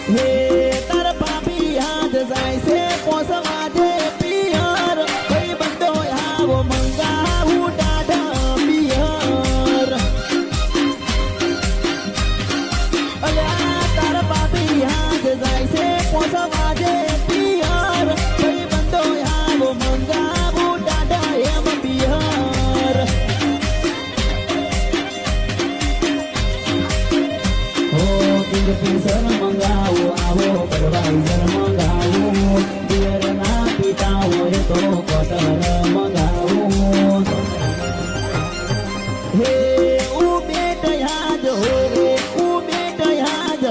હે તાર પાપી હાથ જાય છે પોસવા દે પિયર કઈ બંધો આવો મંગાવું દાદા પિયર અલ્યા તાર પાપી હાથ જાય છે પોસવા દે પિયર કઈ બંધો આવો મંગાવું દાદા એમ પિયર કિંગફિશર મંગાવો આવો બડવાઇઝર મંગાવો બિયર ના પીતા હોય તો કોટર મંગાવો હે ઉ બેટ યાદ હો રે ઉ બેટ યાદ